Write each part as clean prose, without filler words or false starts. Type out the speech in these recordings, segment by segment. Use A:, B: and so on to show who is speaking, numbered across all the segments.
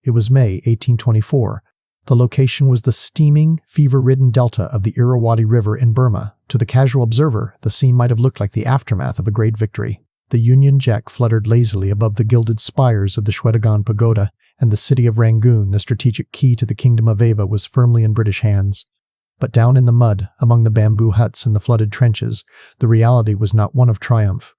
A: It was May 1824. The location was the steaming, fever-ridden delta of the Irrawaddy River in Burma. To the casual observer, the scene might have looked like the aftermath of a great victory. The Union Jack fluttered lazily above the gilded spires of the Shwedagon Pagoda, and the city of Rangoon, the strategic key to the Kingdom of Ava, was firmly in British hands. But down in the mud, among the bamboo huts and the flooded trenches, the reality was not one of triumph.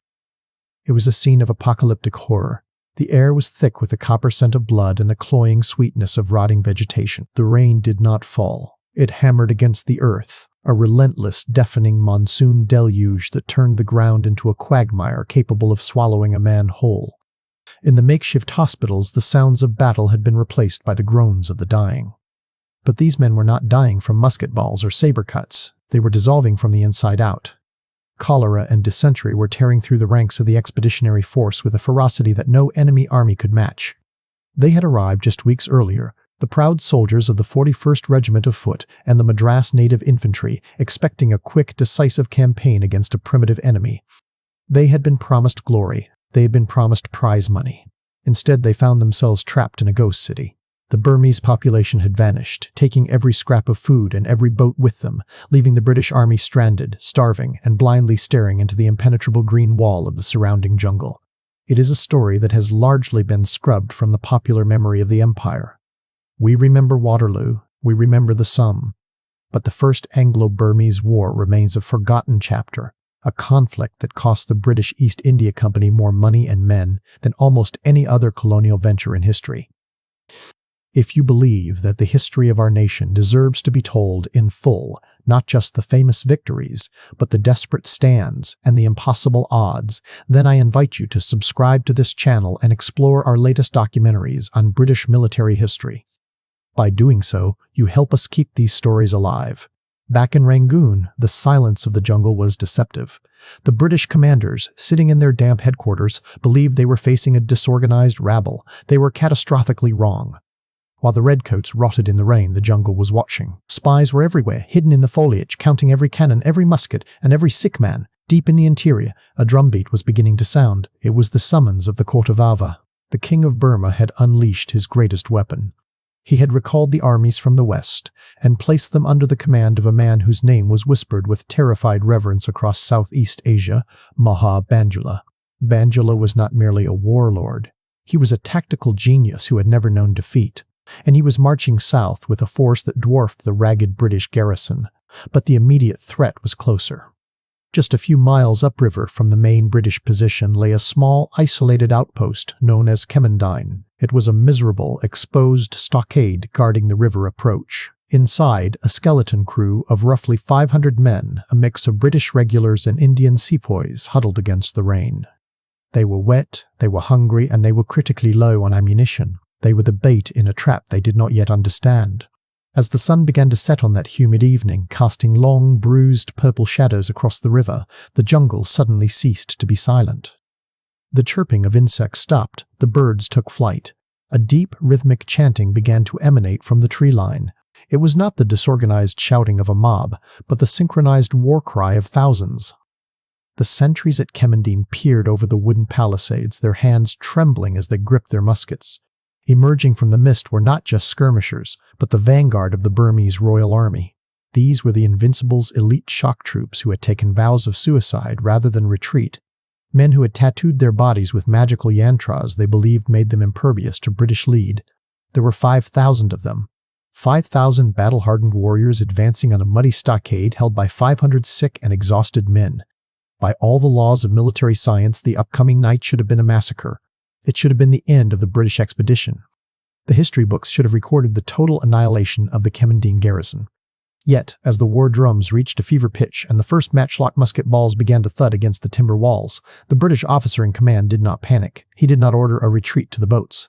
A: It was a scene of apocalyptic horror. The air was thick with the copper scent of blood and a cloying sweetness of rotting vegetation. The rain did not fall. It hammered against the earth, a relentless, deafening monsoon deluge that turned the ground into a quagmire capable of swallowing a man whole. In the makeshift hospitals, the sounds of battle had been replaced by the groans of the dying. But these men were not dying from musket balls or saber cuts. They were dissolving from the inside out. Cholera and dysentery were tearing through the ranks of the expeditionary force with a ferocity that no enemy army could match. They had arrived just weeks earlier, the proud soldiers of the 41st Regiment of Foot and the Madras Native Infantry, expecting a quick, decisive campaign against a primitive enemy. They had been promised glory. They had been promised prize money. Instead, they found themselves trapped in a ghost city. The Burmese population had vanished, taking every scrap of food and every boat with them, leaving the British army stranded, starving, and blindly staring into the impenetrable green wall of the surrounding jungle. It is a story that has largely been scrubbed from the popular memory of the Empire. We remember Waterloo, we remember the Somme, but the First Anglo-Burmese War remains a forgotten chapter, a conflict that cost the British East India Company more money and men than almost any other colonial venture in history. If you believe that the history of our nation deserves to be told in full, not just the famous victories, but the desperate stands and the impossible odds, then I invite you to subscribe to this channel and explore our latest documentaries on British military history. By doing so, you help us keep these stories alive. Back in Rangoon, the silence of the jungle was deceptive. The British commanders, sitting in their damp headquarters, believed they were facing a disorganized rabble. They were catastrophically wrong. While the Redcoats rotted in the rain, the jungle was watching. Spies were everywhere, hidden in the foliage, counting every cannon, every musket, and every sick man. Deep in the interior, a drumbeat was beginning to sound. It was the summons of the court of Ava. The King of Burma had unleashed his greatest weapon. He had recalled the armies from the west and placed them under the command of a man whose name was whispered with terrified reverence across Southeast Asia, Maha Bandula. Bandula was not merely a warlord. He was a tactical genius who had never known defeat. And he was marching south with a force that dwarfed the ragged British garrison, but the immediate threat was closer. Just a few miles upriver from the main British position lay a small, isolated outpost known as Kemandine. It was a miserable, exposed stockade guarding the river approach. Inside, a skeleton crew of roughly 500 men, a mix of British regulars and Indian sepoys, huddled against the rain. They were wet, they were hungry, and they were critically low on ammunition. They were the bait in a trap they did not yet understand. As the sun began to set on that humid evening, casting long, bruised purple shadows across the river, the jungle suddenly ceased to be silent. The chirping of insects stopped, the birds took flight. A deep, rhythmic chanting began to emanate from the tree line. It was not the disorganized shouting of a mob, but the synchronized war cry of thousands. The sentries at Kemmendine peered over the wooden palisades, their hands trembling as they gripped their muskets. Emerging from the mist were not just skirmishers, but the vanguard of the Burmese Royal Army. These were the Invincibles' elite shock troops who had taken vows of suicide rather than retreat. Men who had tattooed their bodies with magical yantras they believed made them impervious to British lead. There were 5,000 of them. 5,000 battle-hardened warriors advancing on a muddy stockade held by 500 sick and exhausted men. By all the laws of military science, the upcoming night should have been a massacre. It should have been the end of the British expedition. The history books should have recorded the total annihilation of the Kemandine garrison. Yet, as the war drums reached a fever pitch and the first matchlock musket balls began to thud against the timber walls, the British officer in command did not panic. He did not order a retreat to the boats.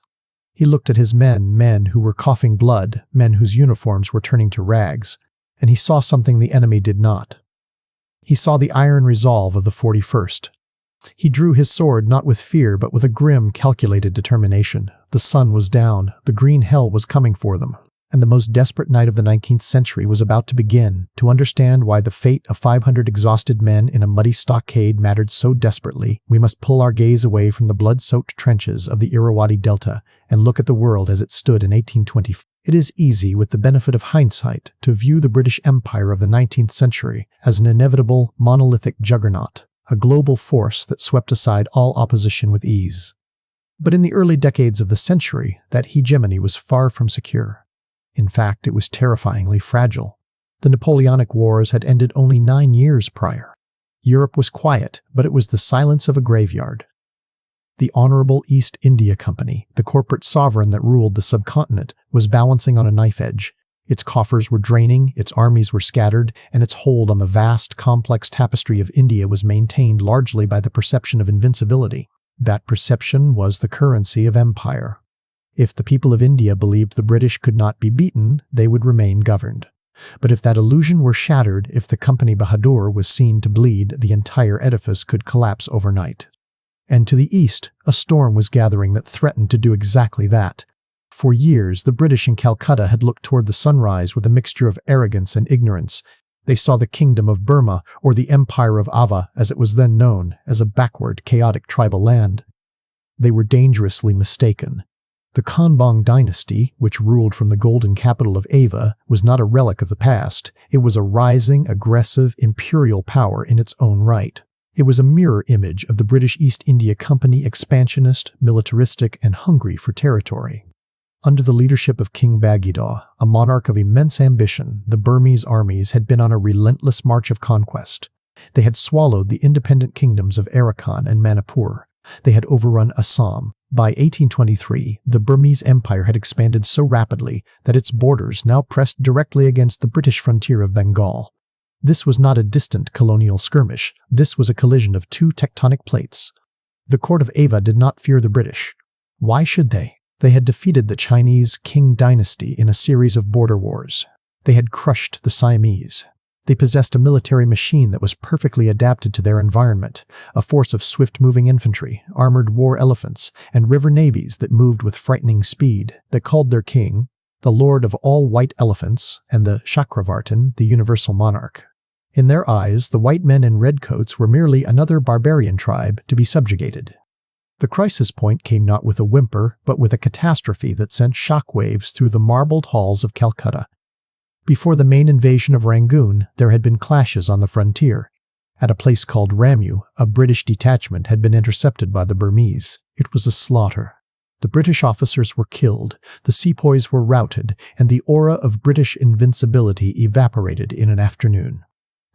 A: He looked at his men who were coughing blood, men whose uniforms were turning to rags, and he saw something the enemy did not. He saw the iron resolve of the 41st. He drew his sword not with fear but with a grim, calculated determination. The sun was down, the green hell was coming for them, and the most desperate night of the 19th century was about to begin. To understand why the fate of 500 exhausted men in a muddy stockade mattered so desperately, we must pull our gaze away from the blood-soaked trenches of the Irrawaddy Delta and look at the world as it stood in 1824. It is easy, with the benefit of hindsight, to view the British Empire of the 19th century as an inevitable, monolithic juggernaut, a global force that swept aside all opposition with ease. But in the early decades of the century, that hegemony was far from secure. In fact, it was terrifyingly fragile. The Napoleonic Wars had ended only 9 years prior. Europe was quiet, but it was the silence of a graveyard. The Honorable East India Company, the corporate sovereign that ruled the subcontinent, was balancing on a knife edge. Its coffers were draining, its armies were scattered, and its hold on the vast, complex tapestry of India was maintained largely by the perception of invincibility. That perception was the currency of empire. If the people of India believed the British could not be beaten, they would remain governed. But if that illusion were shattered, if the Company Bahadur was seen to bleed, the entire edifice could collapse overnight. And to the east, a storm was gathering that threatened to do exactly that. For years, the British in Calcutta had looked toward the sunrise with a mixture of arrogance and ignorance. They saw the Kingdom of Burma, or the Empire of Ava, as it was then known, as a backward, chaotic tribal land. They were dangerously mistaken. The Konbaung Dynasty, which ruled from the golden capital of Ava, was not a relic of the past. It was a rising, aggressive, imperial power in its own right. It was a mirror image of the British East India Company, expansionist, militaristic, and hungry for territory. Under the leadership of King Bagidhaw, a monarch of immense ambition, the Burmese armies had been on a relentless march of conquest. They had swallowed the independent kingdoms of Arakan and Manipur. They had overrun Assam. By 1823, the Burmese Empire had expanded so rapidly that its borders now pressed directly against the British frontier of Bengal. This was not a distant colonial skirmish. This was a collision of two tectonic plates. The court of Ava did not fear the British. Why should they? They had defeated the Chinese Qing dynasty in a series of border wars. They had crushed the Siamese. They possessed a military machine that was perfectly adapted to their environment, a force of swift-moving infantry, armored war elephants, and river navies that moved with frightening speed, that called their king the Lord of all white elephants, and the Chakravartin the universal monarch. In their eyes, the white men in Redcoats were merely another barbarian tribe to be subjugated. The crisis point came not with a whimper, but with a catastrophe that sent shockwaves through the marbled halls of Calcutta. Before the main invasion of Rangoon, there had been clashes on the frontier. At a place called Ramu, a British detachment had been intercepted by the Burmese. It was a slaughter. The British officers were killed, the sepoys were routed, and the aura of British invincibility evaporated in an afternoon.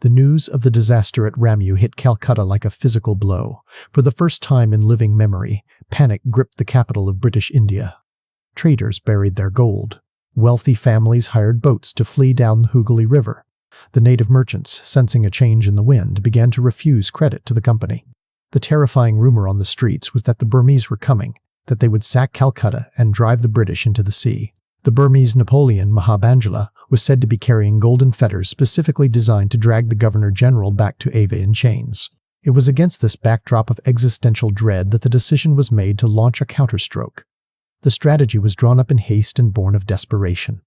A: The news of the disaster at Ramu hit Calcutta like a physical blow. For the first time in living memory, panic gripped the capital of British India. Traders buried their gold. Wealthy families hired boats to flee down the Hooghly River. The native merchants, sensing a change in the wind, began to refuse credit to the company. The terrifying rumor on the streets was that the Burmese were coming, that they would sack Calcutta and drive the British into the sea. The Burmese Napoleon, Maha Bandula, was said to be carrying golden fetters specifically designed to drag the Governor-General back to Ava in chains. It was against this backdrop of existential dread that the decision was made to launch a counterstroke. The strategy was drawn up in haste and born of desperation.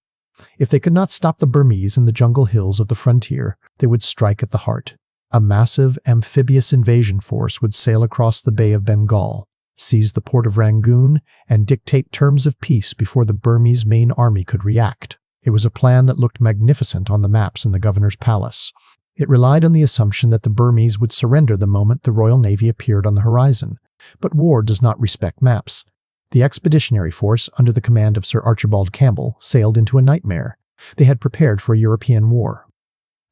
A: If they could not stop the Burmese in the jungle hills of the frontier, they would strike at the heart. A massive, amphibious invasion force would sail across the Bay of Bengal, seize the port of Rangoon, and dictate terms of peace before the Burmese main army could react. It was a plan that looked magnificent on the maps in the governor's palace. It relied on the assumption that the Burmese would surrender the moment the Royal Navy appeared on the horizon. But war does not respect maps. The expeditionary force, under the command of Sir Archibald Campbell, sailed into a nightmare. They had prepared for a European war.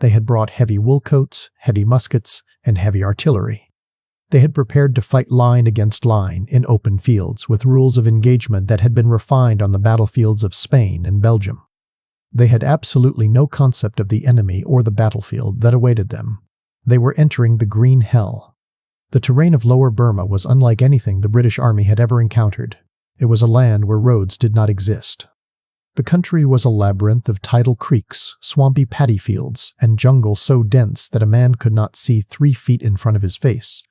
A: They had brought heavy wool coats, heavy muskets, and heavy artillery. They had prepared to fight line against line in open fields with rules of engagement that had been refined on the battlefields of Spain and Belgium. They had absolutely no concept of the enemy or the battlefield that awaited them. They were entering the green hell. The terrain of Lower Burma was unlike anything the British Army had ever encountered. It was a land where roads did not exist. The country was a labyrinth of tidal creeks, swampy paddy fields, and jungle so dense that a man could not see 3 feet in front of his face.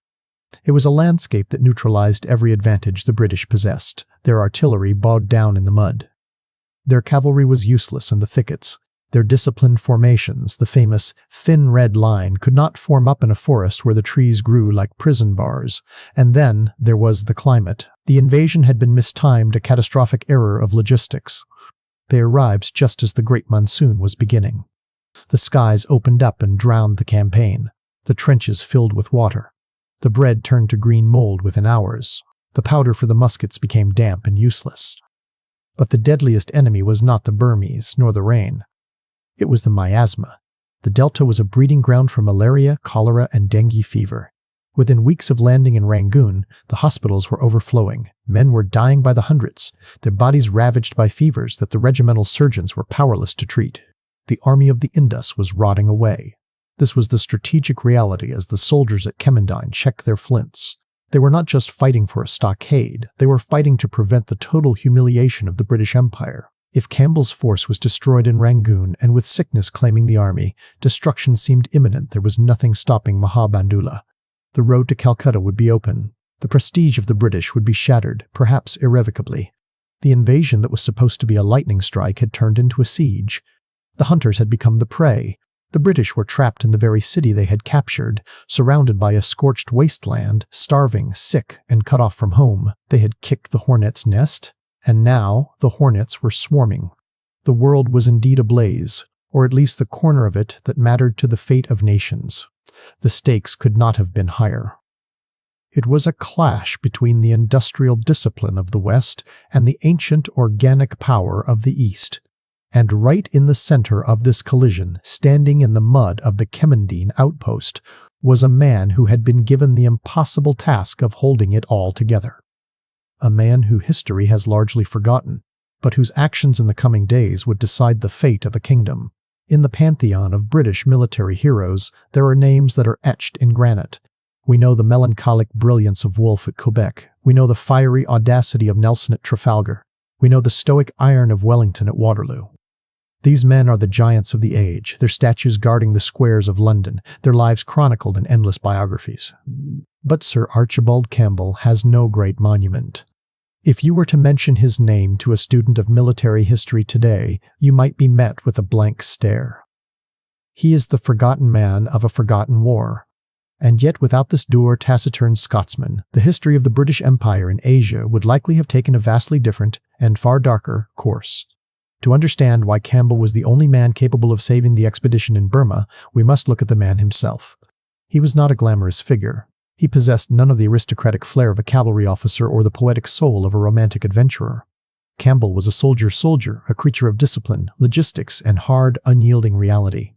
A: It was a landscape that neutralized every advantage the British possessed, their artillery bogged down in the mud. Their cavalry was useless in the thickets. Their disciplined formations, the famous thin red line, could not form up in a forest where the trees grew like prison bars. And then there was the climate. The invasion had been mistimed, a catastrophic error of logistics. They arrived just as the great monsoon was beginning. The skies opened up and drowned the campaign. The trenches filled with water. The bread turned to green mold within hours. The powder for the muskets became damp and useless. But the deadliest enemy was not the Burmese, nor the rain. It was the miasma. The delta was a breeding ground for malaria, cholera, and dengue fever. Within weeks of landing in Rangoon, the hospitals were overflowing. Men were dying by the hundreds, their bodies ravaged by fevers that the regimental surgeons were powerless to treat. The army of the Indus was rotting away. This was the strategic reality as the soldiers at Kemmendine checked their flints. They were not just fighting for a stockade, they were fighting to prevent the total humiliation of the British Empire. If Campbell's force was destroyed in Rangoon and with sickness claiming the army, destruction seemed imminent. There was nothing stopping Maha Bandula. The road to Calcutta would be open. The prestige of the British would be shattered, perhaps irrevocably. The invasion that was supposed to be a lightning strike had turned into a siege. The hunters had become the prey. The British were trapped in the very city they had captured, surrounded by a scorched wasteland, starving, sick, and cut off from home. They had kicked the hornet's nest, and now the hornets were swarming. The world was indeed ablaze, or at least the corner of it that mattered to the fate of nations. The stakes could not have been higher. It was a clash between the industrial discipline of the West and the ancient organic power of the East. And right in the center of this collision, standing in the mud of the Kemandine outpost, was a man who had been given the impossible task of holding it all together. A man who history has largely forgotten, but whose actions in the coming days would decide the fate of a kingdom. In the pantheon of British military heroes, there are names that are etched in granite. We know the melancholic brilliance of Wolfe at Quebec. We know the fiery audacity of Nelson at Trafalgar. We know the stoic iron of Wellington at Waterloo. These men are the giants of the age, their statues guarding the squares of London, their lives chronicled in endless biographies. But Sir Archibald Campbell has no great monument. If you were to mention his name to a student of military history today, you might be met with a blank stare. He is the forgotten man of a forgotten war. And yet without this dour, taciturn Scotsman, the history of the British Empire in Asia would likely have taken a vastly different, and far darker, course. To understand why Campbell was the only man capable of saving the expedition in Burma, we must look at the man himself. He was not a glamorous figure. He possessed none of the aristocratic flair of a cavalry officer or the poetic soul of a romantic adventurer. Campbell was a soldier, a creature of discipline, logistics, and hard, unyielding reality.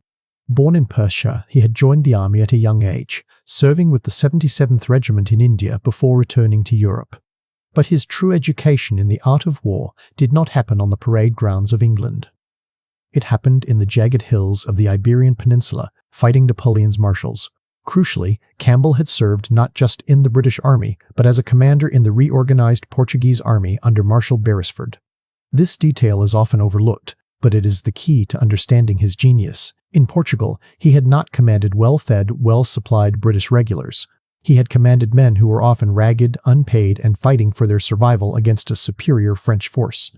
A: Born in Persia, he had joined the army at a young age, serving with the 77th Regiment in India before returning to Europe. But his true education in the art of war did not happen on the parade grounds of England. It happened in the jagged hills of the Iberian Peninsula, fighting Napoleon's marshals. Crucially, Campbell had served not just in the British Army, but as a commander in the reorganized Portuguese army under Marshal Beresford. This detail is often overlooked, but it is the key to understanding his genius. In Portugal, he had not commanded well-fed, well-supplied British regulars. He had commanded men who were often ragged, unpaid, and fighting for their survival against a superior French force.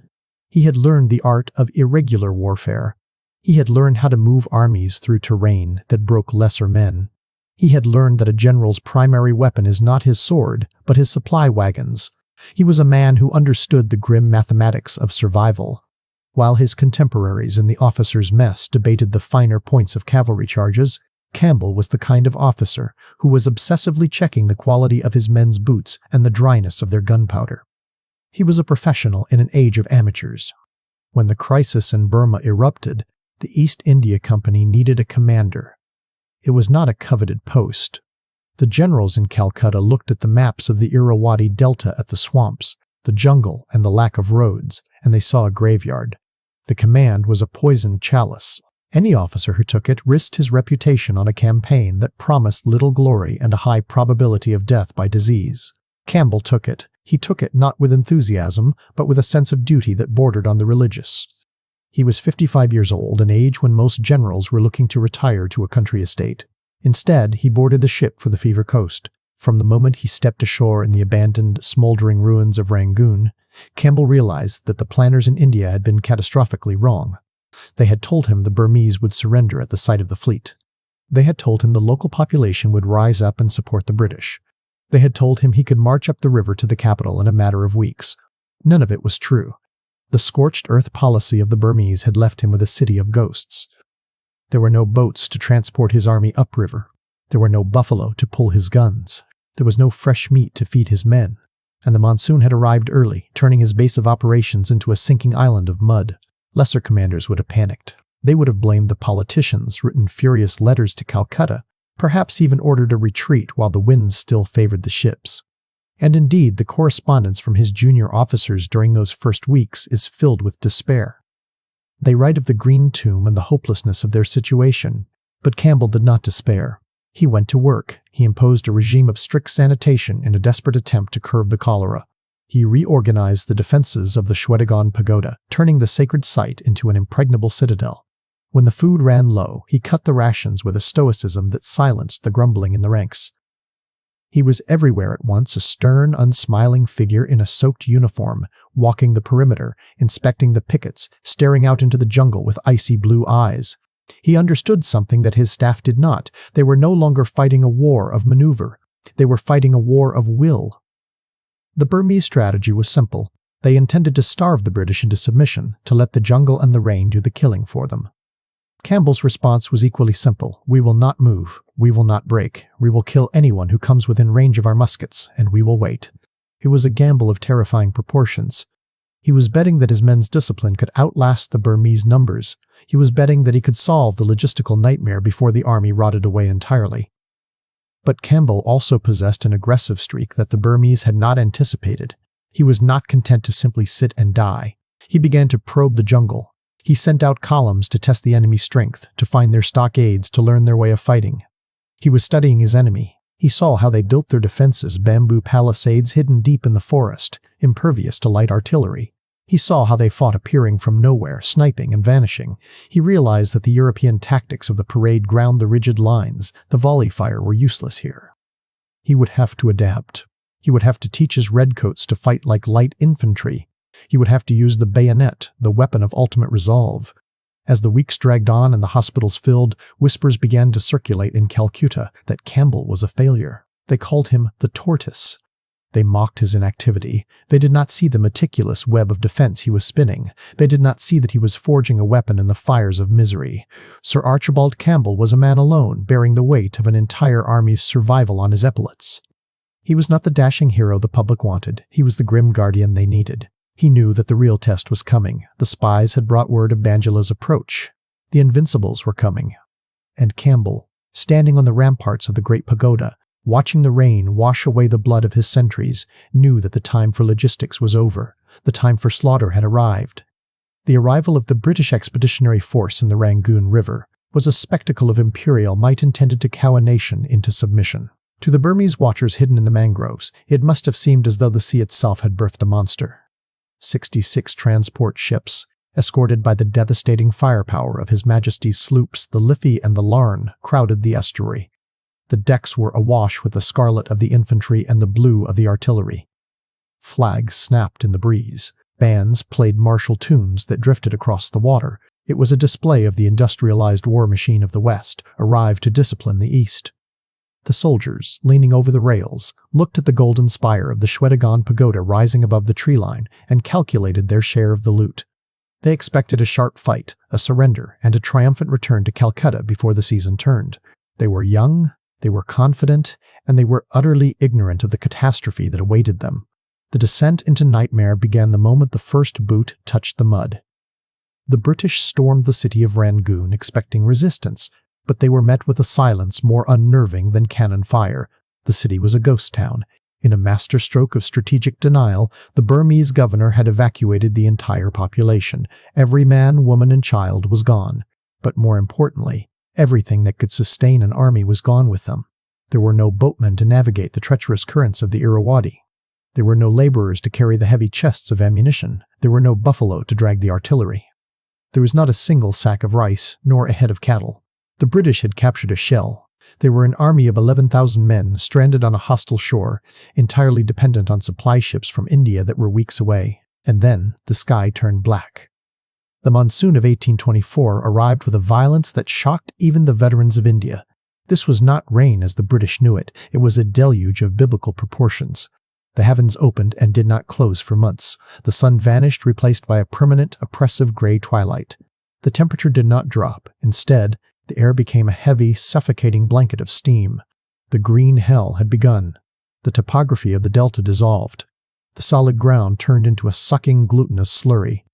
A: He had learned the art of irregular warfare. He had learned how to move armies through terrain that broke lesser men. He had learned that a general's primary weapon is not his sword, but his supply wagons. He was a man who understood the grim mathematics of survival. While his contemporaries in the officers' mess debated the finer points of cavalry charges, Campbell was the kind of officer who was obsessively checking the quality of his men's boots and the dryness of their gunpowder. He was a professional in an age of amateurs. When the crisis in Burma erupted, the East India Company needed a commander. It was not a coveted post. The generals in Calcutta looked at the maps of the Irrawaddy Delta at the swamps, the jungle, and the lack of roads, and they saw a graveyard. The command was a poisoned chalice. Any officer who took it risked his reputation on a campaign that promised little glory and a high probability of death by disease. Campbell took it. He took it not with enthusiasm, but with a sense of duty that bordered on the religious. He was 55 years old, an age when most generals were looking to retire to a country estate. Instead, he boarded the ship for the Fever Coast. From the moment he stepped ashore in the abandoned, smoldering ruins of Rangoon, Campbell realized that the planners in India had been catastrophically wrong. They had told him the Burmese would surrender at the sight of the fleet. They had told him the local population would rise up and support the British. They had told him he could march up the river to the capital in a matter of weeks. None of it was true. The scorched earth policy of the Burmese had left him with a city of ghosts. There were no boats to transport his army upriver. There were no buffalo to pull his guns. There was no fresh meat to feed his men. And the monsoon had arrived early, turning his base of operations into a sinking island of mud. Lesser commanders would have panicked. They would have blamed the politicians, written furious letters to Calcutta, perhaps even ordered a retreat while the winds still favored the ships. And indeed, the correspondence from his junior officers during those first weeks is filled with despair. They write of the green tomb and the hopelessness of their situation, but Campbell did not despair. He went to work. He imposed a regime of strict sanitation in a desperate attempt to curb the cholera. He reorganized the defenses of the Shwedagon Pagoda, turning the sacred site into an impregnable citadel. When the food ran low, he cut the rations with a stoicism that silenced the grumbling in the ranks. He was everywhere at once, a stern, unsmiling figure in a soaked uniform, walking the perimeter, inspecting the pickets, staring out into the jungle with icy blue eyes. He understood something that his staff did not. They were no longer fighting a war of maneuver. They were fighting a war of will. The Burmese strategy was simple. They intended to starve the British into submission, to let the jungle and the rain do the killing for them. Campbell's response was equally simple. We will not move. We will not break. We will kill anyone who comes within range of our muskets, and we will wait. It was a gamble of terrifying proportions. He was betting that his men's discipline could outlast the Burmese numbers. He was betting that he could solve the logistical nightmare before the army rotted away entirely. But Campbell also possessed an aggressive streak that the Burmese had not anticipated. He was not content to simply sit and die. He began to probe the jungle. He sent out columns to test the enemy's strength, to find their stockades, to learn their way of fighting. He was studying his enemy. He saw how they built their defenses, bamboo palisades hidden deep in the forest, impervious to light artillery. He saw how they fought appearing from nowhere, sniping and vanishing. He realized that the European tactics of the parade ground the rigid lines. The volley fire were useless here. He would have to adapt. He would have to teach his redcoats to fight like light infantry. He would have to use the bayonet, the weapon of ultimate resolve. As the weeks dragged on and the hospitals filled, whispers began to circulate in Calcutta that Campbell was a failure. They called him the tortoise. They mocked his inactivity. They did not see the meticulous web of defense he was spinning. They did not see that he was forging a weapon in the fires of misery. Sir Archibald Campbell was a man alone, bearing the weight of an entire army's survival on his epaulets. He was not the dashing hero the public wanted. He was the grim guardian they needed. He knew that the real test was coming. The spies had brought word of Bandula's approach. The Invincibles were coming. And Campbell, standing on the ramparts of the great pagoda, watching the rain wash away the blood of his sentries, knew that the time for logistics was over. The time for slaughter had arrived. The arrival of the British expeditionary force in the Rangoon River was a spectacle of imperial might intended to cow a nation into submission. To the Burmese watchers hidden in the mangroves, it must have seemed as though the sea itself had birthed a monster. 66 transport ships, escorted by the devastating firepower of His Majesty's sloops, the Liffey and the Larne, crowded the estuary. The decks were awash with the scarlet of the infantry and the blue of the artillery. Flags snapped in the breeze. Bands played martial tunes that drifted across the water. It was a display of the industrialized war machine of the West, arrived to discipline the East. The soldiers, leaning over the rails, looked at the golden spire of the Shwedagon Pagoda rising above the tree line and calculated their share of the loot. They expected a sharp fight, a surrender, and a triumphant return to Calcutta before the season turned. They were young, they were confident, and they were utterly ignorant of the catastrophe that awaited them. The descent into nightmare began the moment the first boot touched the mud. The British stormed the city of Rangoon expecting resistance, but they were met with a silence more unnerving than cannon fire. The city was a ghost town. In a masterstroke of strategic denial, the Burmese governor had evacuated the entire population. Every man, woman, and child was gone. But more importantly, everything that could sustain an army was gone with them. There were no boatmen to navigate the treacherous currents of the Irrawaddy. There were no laborers to carry the heavy chests of ammunition. There were no buffalo to drag the artillery. There was not a single sack of rice, nor a head of cattle. The British had captured a shell. They were an army of 11,000 men stranded on a hostile shore, entirely dependent on supply ships from India that were weeks away. And then the sky turned black. The monsoon of 1824 arrived with a violence that shocked even the veterans of India. This was not rain as the British knew it. It was a deluge of biblical proportions. The heavens opened and did not close for months. The sun vanished, replaced by a permanent, oppressive gray twilight. The temperature did not drop. Instead, the air became a heavy, suffocating blanket of steam. The green hell had begun. The topography of the delta dissolved. The solid ground turned into a sucking, glutinous slurry.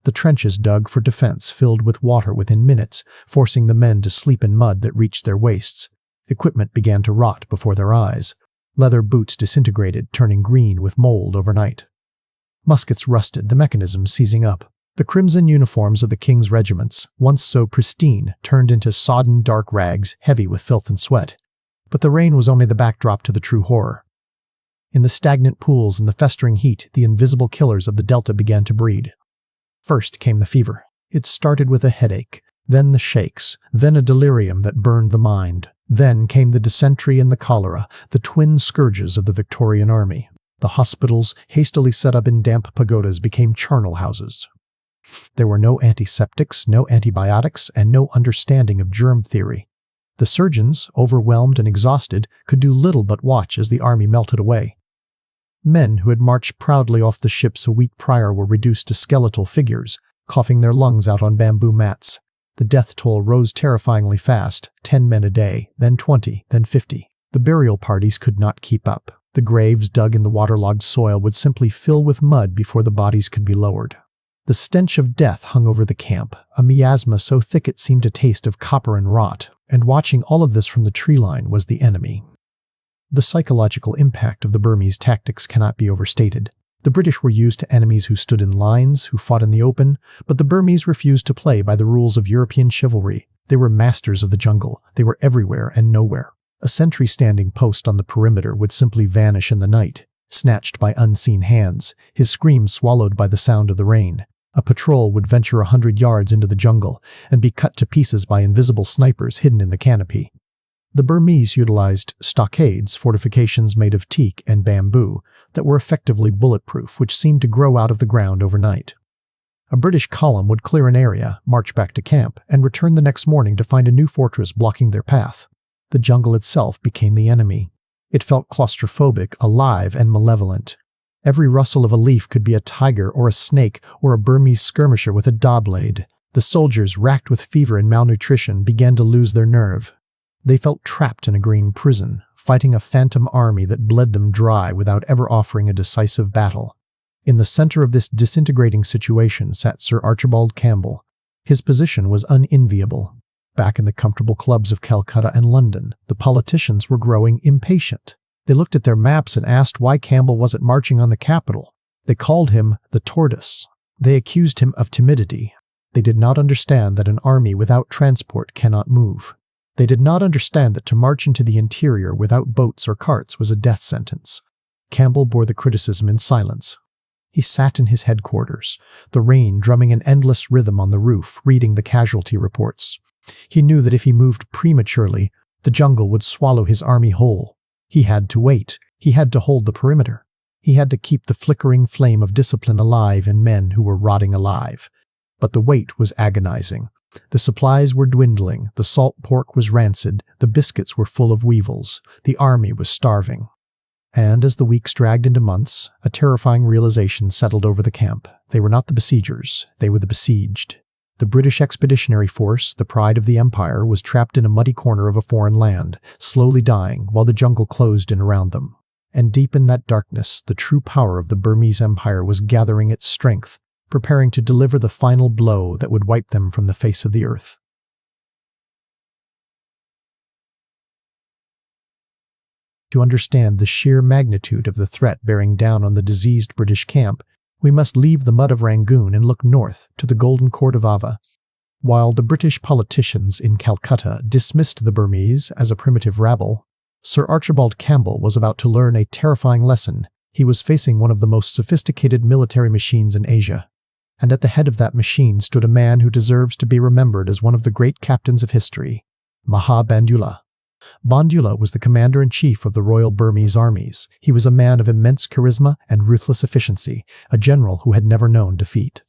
A: The trenches dug for defense filled with water within minutes, forcing the men to sleep in mud that reached their waists. Equipment began to rot before their eyes. Leather boots disintegrated, turning green with mold overnight. Muskets rusted, the mechanisms seizing up. The crimson uniforms of the king's regiments, once so pristine, turned into sodden dark rags, heavy with filth and sweat. But the rain was only the backdrop to the true horror. In the stagnant pools and the festering heat, the invisible killers of the delta began to breed. First came the fever. It started with a headache, then the shakes, then a delirium that burned the mind. Then came the dysentery and the cholera, the twin scourges of the Victorian army. The hospitals, hastily set up in damp pagodas, became charnel houses. There were no antiseptics, no antibiotics, and no understanding of germ theory. The surgeons, overwhelmed and exhausted, could do little but watch as the army melted away. Men who had marched proudly off the ships a week prior were reduced to skeletal figures, coughing their lungs out on bamboo mats. The death toll rose terrifyingly fast, 10 men a day, then 20, then 50. The burial parties could not keep up. The graves dug in the waterlogged soil would simply fill with mud before the bodies could be lowered. The stench of death hung over the camp, a miasma so thick it seemed to taste of copper and rot, and watching all of this from the tree line was the enemy. The psychological impact of the Burmese tactics cannot be overstated. The British were used to enemies who stood in lines, who fought in the open, but the Burmese refused to play by the rules of European chivalry. They were masters of the jungle. They were everywhere and nowhere. A sentry standing post on the perimeter would simply vanish in the night, snatched by unseen hands, his scream swallowed by the sound of the rain. A patrol would venture 100 yards into the jungle and be cut to pieces by invisible snipers hidden in the canopy. The Burmese utilized stockades, fortifications made of teak and bamboo, that were effectively bulletproof, which seemed to grow out of the ground overnight. A British column would clear an area, march back to camp, and return the next morning to find a new fortress blocking their path. The jungle itself became the enemy. It felt claustrophobic, alive, and malevolent. Every rustle of a leaf could be a tiger or a snake or a Burmese skirmisher with a daw blade. The soldiers, racked with fever and malnutrition, began to lose their nerve. They felt trapped in a green prison, fighting a phantom army that bled them dry without ever offering a decisive battle. In the center of this disintegrating situation sat Sir Archibald Campbell. His position was unenviable. Back in the comfortable clubs of Calcutta and London, the politicians were growing impatient. They looked at their maps and asked why Campbell wasn't marching on the capital. They called him the tortoise. They accused him of timidity. They did not understand that an army without transport cannot move. They did not understand that to march into the interior without boats or carts was a death sentence. Campbell bore the criticism in silence. He sat in his headquarters, the rain drumming an endless rhythm on the roof, reading the casualty reports. He knew that if he moved prematurely, the jungle would swallow his army whole. He had to wait. He had to hold the perimeter. He had to keep the flickering flame of discipline alive in men who were rotting alive. But the wait was agonizing. The supplies were dwindling, the salt pork was rancid, the biscuits were full of weevils, the army was starving. And as the weeks dragged into months, a terrifying realization settled over the camp. They were not the besiegers, they were the besieged. The British Expeditionary Force, the pride of the Empire, was trapped in a muddy corner of a foreign land, slowly dying while the jungle closed in around them. And deep in that darkness, the true power of the Burmese Empire was gathering its strength, preparing to deliver the final blow that would wipe them from the face of the earth. To understand the sheer magnitude of the threat bearing down on the diseased British camp, we must leave the mud of Rangoon and look north to the Golden Court of Ava. While the British politicians in Calcutta dismissed the Burmese as a primitive rabble, Sir Archibald Campbell was about to learn a terrifying lesson. He was facing one of the most sophisticated military machines in Asia. And at the head of that machine stood a man who deserves to be remembered as one of the great captains of history, Maha Bandula. Bandula was the commander-in-chief of the Royal Burmese armies. He was a man of immense charisma and ruthless efficiency, a general who had never known defeat.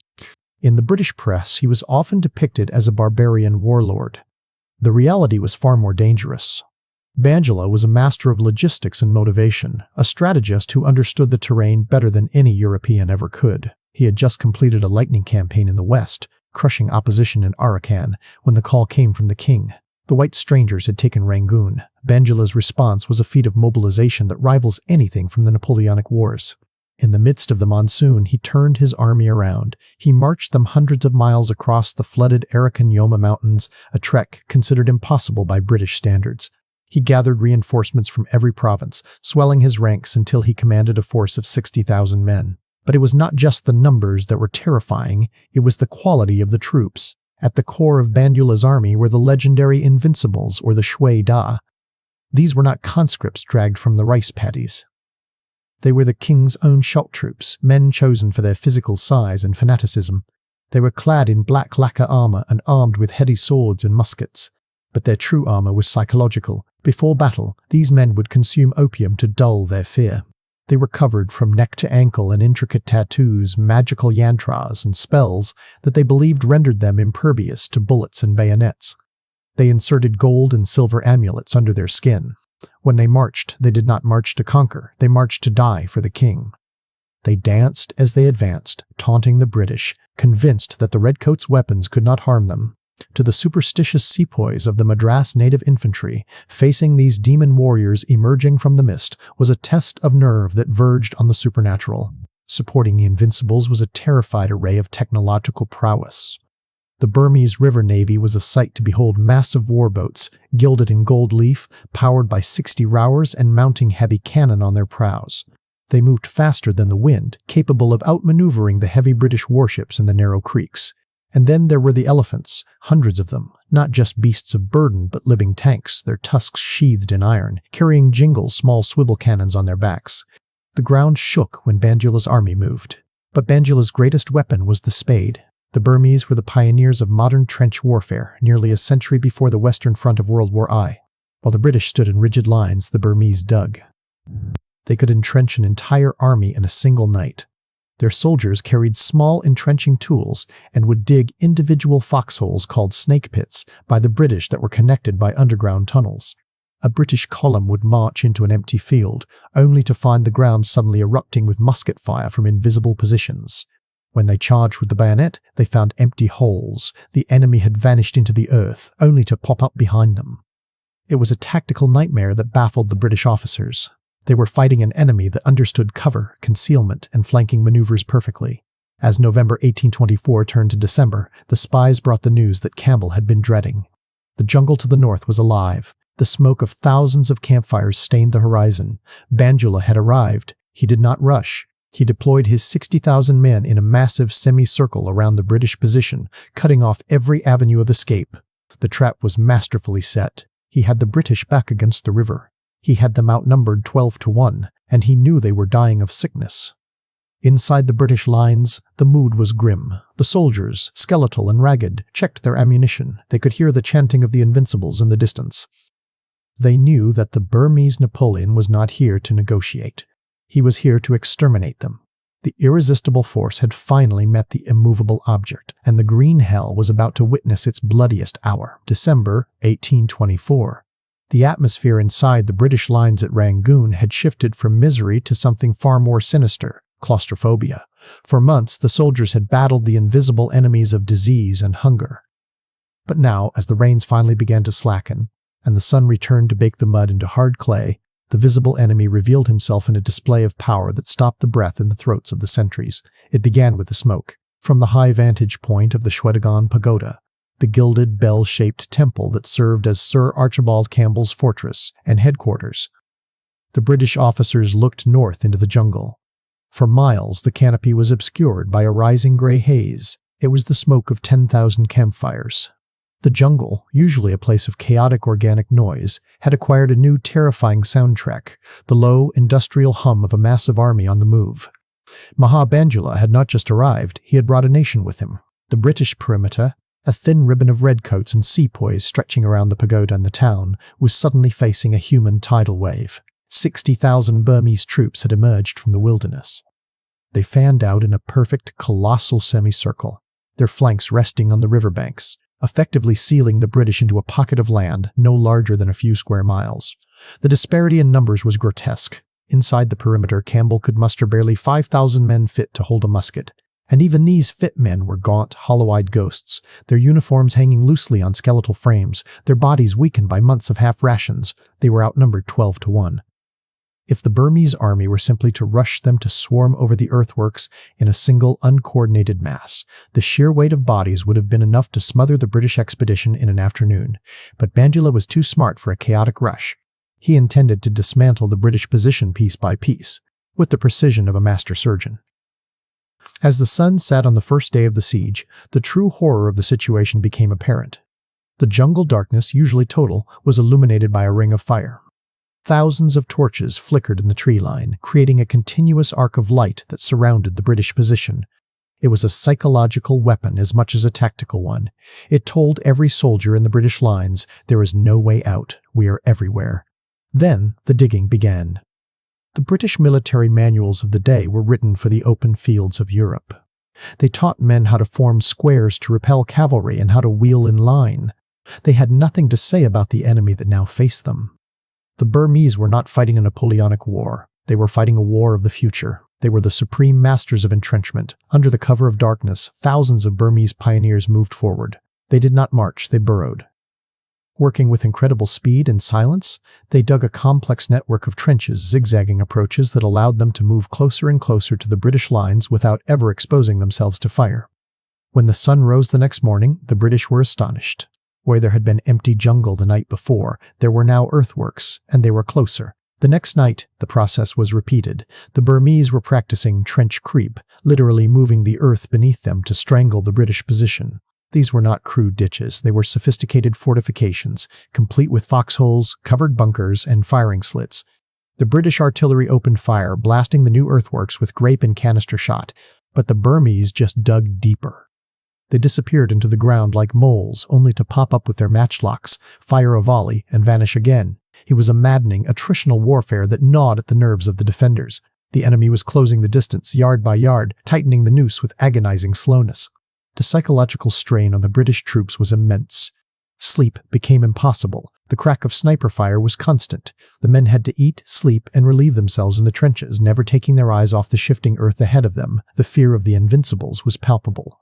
A: In the British press, he was often depicted as a barbarian warlord. The reality was far more dangerous. Bandula was a master of logistics and motivation, a strategist who understood the terrain better than any European ever could. He had just completed a lightning campaign in the west, crushing opposition in Arakan, when the call came from the king. The white strangers had taken Rangoon. Bandula's response was a feat of mobilization that rivals anything from the Napoleonic Wars. In the midst of the monsoon, he turned his army around. He marched them hundreds of miles across the flooded Arakan-Yoma Mountains, a trek considered impossible by British standards. He gathered reinforcements from every province, swelling his ranks until he commanded a force of 60,000 men. But it was not just the numbers that were terrifying, it was the quality of the troops. At the core of Bandula's army were the legendary Invincibles, or the Shui Da. These were not conscripts dragged from the rice paddies. They were the king's own shock troops, men chosen for their physical size and fanaticism. They were clad in black lacquer armor and armed with heavy swords and muskets. But their true armor was psychological. Before battle, these men would consume opium to dull their fear. They were covered from neck to ankle in intricate tattoos, magical yantras, and spells that they believed rendered them impervious to bullets and bayonets. They inserted gold and silver amulets under their skin. When they marched, they did not march to conquer, they marched to die for the king. They danced as they advanced, taunting the British, convinced that the Redcoats' weapons could not harm them. To the superstitious sepoys of the Madras native infantry, facing these demon warriors emerging from the mist was a test of nerve that verged on the supernatural. Supporting the Invincibles was a terrified array of technological prowess. The Burmese River Navy was a sight to behold. Massive warboats, gilded in gold leaf, powered by 60 rowers and mounting heavy cannon on their prows. They moved faster than the wind, capable of outmaneuvering the heavy British warships in the narrow creeks. And then there were the elephants, hundreds of them, not just beasts of burden but living tanks, their tusks sheathed in iron, carrying Jingle's small swivel cannons on their backs. The ground shook when Bandula's army moved. But Bandula's greatest weapon was the spade. The Burmese were the pioneers of modern trench warfare, nearly a century before the Western Front of World War I. While the British stood in rigid lines, the Burmese dug. They could entrench an entire army in a single night. Their soldiers carried small entrenching tools and would dig individual foxholes called snake pits by the British that were connected by underground tunnels. A British column would march into an empty field, only to find the ground suddenly erupting with musket fire from invisible positions. When they charged with the bayonet, they found empty holes. The enemy had vanished into the earth, only to pop up behind them. It was a tactical nightmare that baffled the British officers. They were fighting an enemy that understood cover, concealment, and flanking maneuvers perfectly. As November 1824 turned to December, the spies brought the news that Campbell had been dreading. The jungle to the north was alive. The smoke of thousands of campfires stained the horizon. Bandula had arrived. He did not rush. He deployed his 60,000 men in a massive semicircle around the British position, cutting off every avenue of escape. The trap was masterfully set. He had the British back against the river. He had them outnumbered 12-1, and he knew they were dying of sickness. Inside the British lines, the mood was grim. The soldiers, skeletal and ragged, checked their ammunition. They could hear the chanting of the Invincibles in the distance. They knew that the Burmese Napoleon was not here to negotiate. He was here to exterminate them. The irresistible force had finally met the immovable object, and the green hell was about to witness its bloodiest hour. December 1824. The atmosphere inside the British lines at Rangoon had shifted from misery to something far more sinister, claustrophobia. For months, the soldiers had battled the invisible enemies of disease and hunger. But now, as the rains finally began to slacken, and the sun returned to bake the mud into hard clay, the visible enemy revealed himself in a display of power that stopped the breath in the throats of the sentries. It began with the smoke. From the high vantage point of the Shwedagon Pagoda, the gilded bell-shaped temple that served as Sir Archibald Campbell's fortress and headquarters, the British officers looked north into the jungle. For miles, the canopy was obscured by a rising gray haze. It was the smoke of 10,000 campfires. The jungle, usually a place of chaotic organic noise, had acquired a new terrifying soundtrack, the low, industrial hum of a massive army on the move. Maha Bandula had not just arrived, he had brought a nation with him. The British perimeter, a thin ribbon of redcoats and sepoys stretching around the pagoda and the town, was suddenly facing a human tidal wave. 60,000 Burmese troops had emerged from the wilderness. They fanned out in a perfect, colossal semicircle. their flanks resting on the riverbanks, effectively sealing the British into a pocket of land no larger than a few square miles. The disparity in numbers was grotesque. Inside the perimeter, Campbell could muster barely 5,000 men fit to hold a musket. And even these fit men were gaunt, hollow-eyed ghosts, their uniforms hanging loosely on skeletal frames, their bodies weakened by months of half rations. They were outnumbered 12 to 1. If the Burmese army were simply to rush them to swarm over the earthworks in a single uncoordinated mass, the sheer weight of bodies would have been enough to smother the British expedition in an afternoon. But Bandula was too smart for a chaotic rush. He intended to dismantle the British position piece by piece, with the precision of a master surgeon. As the sun set on the first day of the siege, the true horror of the situation became apparent. The jungle darkness, usually total, was illuminated by a ring of fire. Thousands of torches flickered in the tree line, creating a continuous arc of light that surrounded the British position. It was a psychological weapon as much as a tactical one. It told every soldier in the British lines, "There is no way out. We are everywhere." Then the digging began. The British military manuals of the day were written for the open fields of Europe. They taught men how to form squares to repel cavalry and how to wheel in line. They had nothing to say about the enemy that now faced them. The Burmese were not fighting a Napoleonic war. They were fighting a war of the future. They were the supreme masters of entrenchment. Under the cover of darkness, thousands of Burmese pioneers moved forward. They did not march, they burrowed. Working with incredible speed and silence, they dug a complex network of trenches, zigzagging approaches that allowed them to move closer and closer to the British lines without ever exposing themselves to fire. When the sun rose the next morning, the British were astonished. Where there had been empty jungle the night before, there were now earthworks, and they were closer. The next night, the process was repeated. The Burmese were practicing trench creep, literally moving the earth beneath them to strangle the British position. These were not crude ditches, they were sophisticated fortifications, complete with foxholes, covered bunkers, and firing slits. The British artillery opened fire, blasting the new earthworks with grape and canister shot, but the Burmese just dug deeper. They disappeared into the ground like moles, only to pop up with their matchlocks, fire a volley, and vanish again. It was a maddening, attritional warfare that gnawed at the nerves of the defenders. The enemy was closing the distance, yard by yard, tightening the noose with agonizing slowness. The psychological strain on the British troops was immense. Sleep became impossible. The crack of sniper fire was constant. The men had to eat, sleep, and relieve themselves in the trenches, never taking their eyes off the shifting earth ahead of them. The fear of the Invincibles was palpable.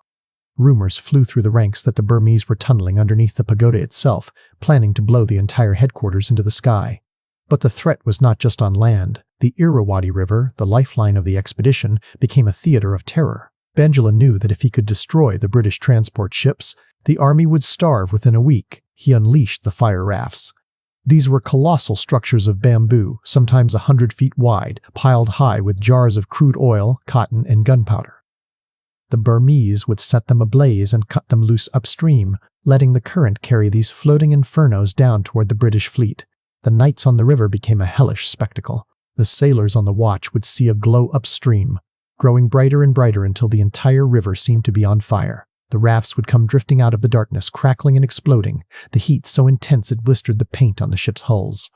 A: Rumors flew through the ranks that the Burmese were tunneling underneath the pagoda itself, planning to blow the entire headquarters into the sky. But the threat was not just on land. The Irrawaddy River, the lifeline of the expedition, became a theater of terror. Bandula knew that if he could destroy the British transport ships, the army would starve within a week. He unleashed the fire rafts. These were colossal structures of bamboo, sometimes 100 feet wide, piled high with jars of crude oil, cotton, and gunpowder. The Burmese would set them ablaze and cut them loose upstream, letting the current carry these floating infernos down toward the British fleet. The nights on the river became a hellish spectacle. The sailors on the watch would see a glow upstream, growing brighter and brighter until the entire river seemed to be on fire. The rafts would come drifting out of the darkness, crackling and exploding, the heat so intense it blistered the paint on the ship's hulls.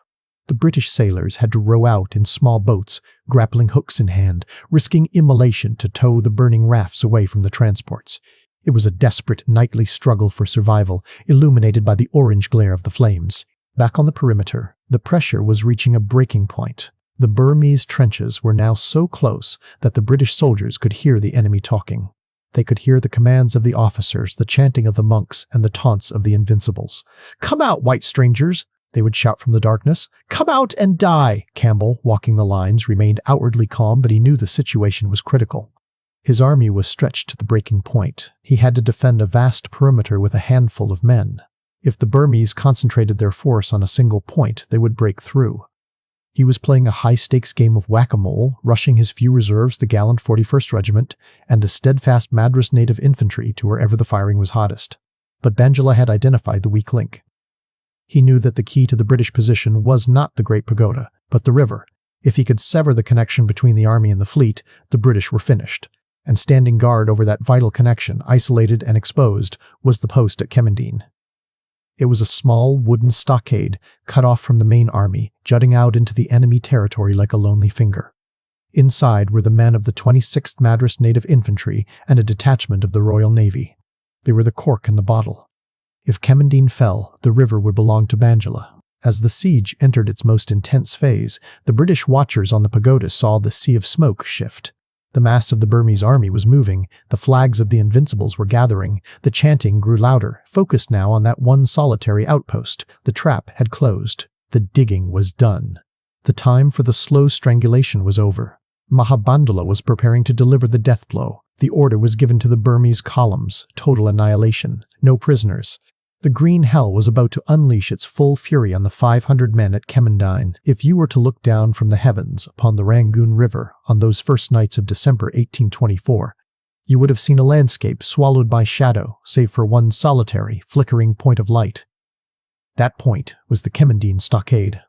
A: The British sailors had to row out in small boats, grappling hooks in hand, risking immolation to tow the burning rafts away from the transports. It was a desperate nightly struggle for survival, illuminated by the orange glare of the flames. Back on the perimeter, the pressure was reaching a breaking point. The Burmese trenches were now so close that the British soldiers could hear the enemy talking. They could hear the commands of the officers, the chanting of the monks, and the taunts of the Invincibles. "Come out, white strangers!" they would shout from the darkness. "Come out and die!" Campbell, walking the lines, remained outwardly calm, but he knew the situation was critical. His army was stretched to the breaking point. He had to defend a vast perimeter with a handful of men. If the Burmese concentrated their force on a single point, they would break through. He was playing a high-stakes game of whack-a-mole, rushing his few reserves, the gallant 41st Regiment, and the steadfast Madras native infantry to wherever the firing was hottest. But Bandula had identified the weak link. He knew that the key to the British position was not the Great Pagoda, but the river. If he could sever the connection between the army and the fleet, the British were finished. And standing guard over that vital connection, isolated and exposed, was the post at Kemmendine. It was a small wooden stockade, cut off from the main army, jutting out into the enemy territory like a lonely finger. Inside were the men of the 26th Madras Native Infantry and a detachment of the Royal Navy. They were the cork in the bottle. If Kemmendine fell, the river would belong to Bandula. As the siege entered its most intense phase, the British watchers on the pagoda saw the sea of smoke shift. The mass of the Burmese army was moving, the flags of the Invincibles were gathering, the chanting grew louder, focused now on that one solitary outpost. The trap had closed. The digging was done. The time for the slow strangulation was over. Maha Bandula was preparing to deliver the death blow. The order was given to the Burmese columns, total annihilation, no prisoners. The green hell was about to unleash its full fury on the 500 men at Kemandine. If you were to look down from the heavens upon the Rangoon River on those first nights of December 1824, you would have seen a landscape swallowed by shadow, save for one solitary, flickering point of light. That point was the Kemandine stockade.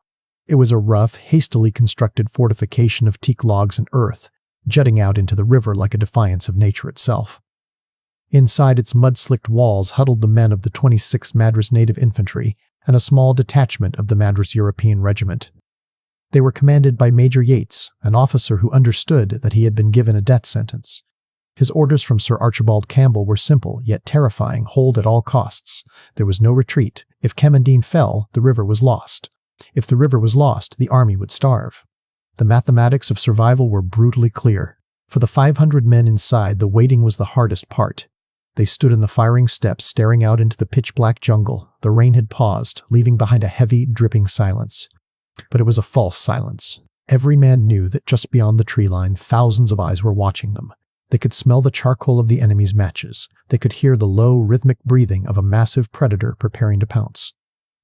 A: It was a rough, hastily constructed fortification of teak logs and earth, jutting out into the river like a defiance of nature itself. Inside its mud-slicked walls huddled the men of the 26th Madras Native Infantry and a small detachment of the Madras European Regiment. They were commanded by Major Yates, an officer who understood that he had been given a death sentence. His orders from Sir Archibald Campbell were simple, yet terrifying: hold at all costs. There was no retreat. If Kemandine fell, the river was lost. If the river was lost, the army would starve. The mathematics of survival were brutally clear. For the 500 men inside, the waiting was the hardest part. They stood in the firing steps, staring out into the pitch-black jungle. The rain had paused, leaving behind a heavy, dripping silence. But it was a false silence. Every man knew that just beyond the tree line, thousands of eyes were watching them. They could smell the charcoal of the enemy's matches. They could hear the low, rhythmic breathing of a massive predator preparing to pounce.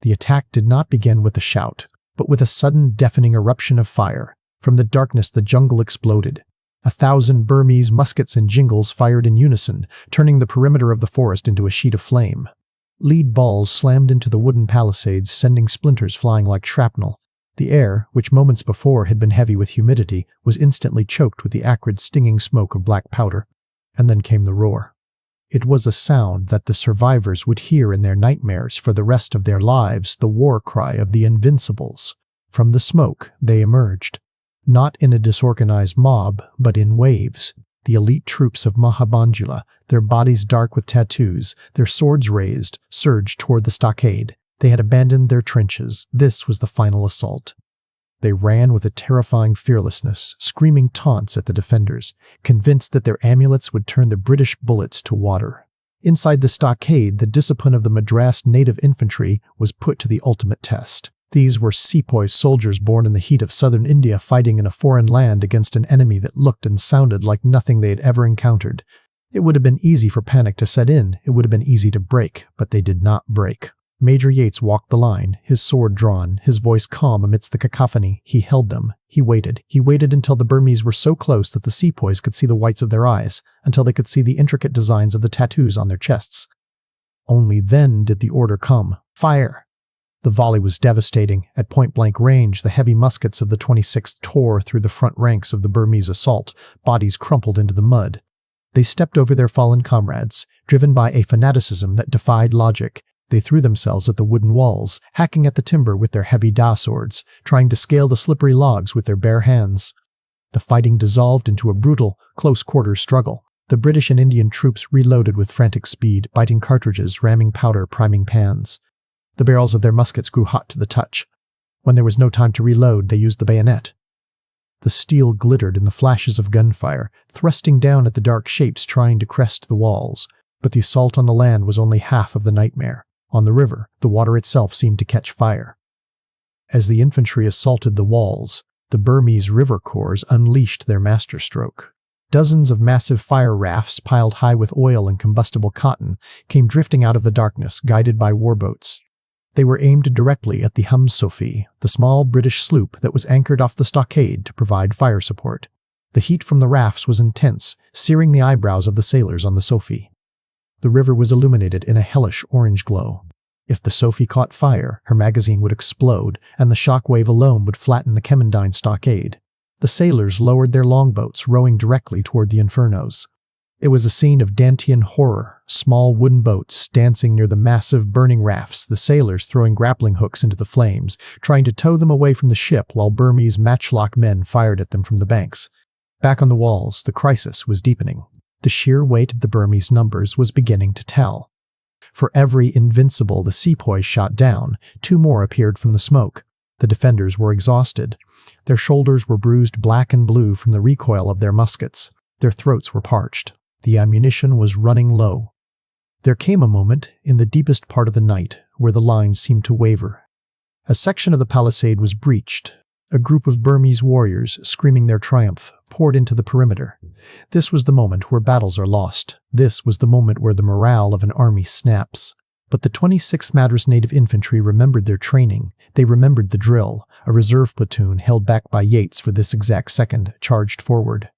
A: The attack did not begin with a shout, but with a sudden, deafening eruption of fire. From the darkness, the jungle exploded. 1,000 Burmese muskets and jingles fired in unison, turning the perimeter of the forest into a sheet of flame. Lead balls slammed into the wooden palisades, sending splinters flying like shrapnel. The air, which moments before had been heavy with humidity, was instantly choked with the acrid, stinging smoke of black powder. And then came the roar. It was a sound that the survivors would hear in their nightmares for the rest of their lives, the war cry of the Invincibles. From the smoke, they emerged. Not in a disorganized mob, but in waves. The elite troops of Maha Bandula, their bodies dark with tattoos, their swords raised, surged toward the stockade. They had abandoned their trenches. This was the final assault. They ran with a terrifying fearlessness, screaming taunts at the defenders, convinced that their amulets would turn the British bullets to water. Inside the stockade, the discipline of the Madras Native Infantry was put to the ultimate test. These were sepoy soldiers born in the heat of southern India, fighting in a foreign land against an enemy that looked and sounded like nothing they had ever encountered. It would have been easy for panic to set in. It would have been easy to break, but they did not break. Major Yates walked the line, his sword drawn, his voice calm amidst the cacophony. He held them. He waited. He waited until the Burmese were so close that the sepoys could see the whites of their eyes, until they could see the intricate designs of the tattoos on their chests. Only then did the order come. Fire! The volley was devastating. At point-blank range, the heavy muskets of the 26th tore through the front ranks of the Burmese assault. Bodies crumpled into the mud. They stepped over their fallen comrades, driven by a fanaticism that defied logic. They threw themselves at the wooden walls, hacking at the timber with their heavy da swords, trying to scale the slippery logs with their bare hands. The fighting dissolved into a brutal, close-quarters struggle. The British and Indian troops reloaded with frantic speed, biting cartridges, ramming powder, priming pans. The barrels of their muskets grew hot to the touch. When there was no time to reload, they used the bayonet. The steel glittered in the flashes of gunfire, thrusting down at the dark shapes trying to crest the walls. But the assault on the land was only half of the nightmare. On the river, the water itself seemed to catch fire. As the infantry assaulted the walls, the Burmese river corps unleashed their masterstroke. Dozens of massive fire rafts piled high with oil and combustible cotton came drifting out of the darkness, guided by warboats. They were aimed directly at the Sophie, the small British sloop that was anchored off the stockade to provide fire support. The heat from the rafts was intense, searing the eyebrows of the sailors on the Sophie. The river was illuminated in a hellish orange glow. If the Sophie caught fire, her magazine would explode, and the shock wave alone would flatten the Kemandine stockade. The sailors lowered their longboats, rowing directly toward the infernos. It was a scene of Dantean horror, small wooden boats dancing near the massive burning rafts, the sailors throwing grappling hooks into the flames, trying to tow them away from the ship while Burmese matchlock men fired at them from the banks. Back on the walls, the crisis was deepening. The sheer weight of the Burmese numbers was beginning to tell. For every Invincible the sepoys shot down, 2 more appeared from the smoke. The defenders were exhausted. Their shoulders were bruised black and blue from the recoil of their muskets. Their throats were parched. The ammunition was running low. There came a moment in the deepest part of the night where the lines seemed to waver. A section of the palisade was breached. A group of Burmese warriors, screaming their triumph, poured into the perimeter. This was the moment where battles are lost. This was the moment where the morale of an army snaps. But the 26th Madras Native Infantry remembered their training. They remembered the drill. A reserve platoon, held back by Yates for this exact second, charged forward.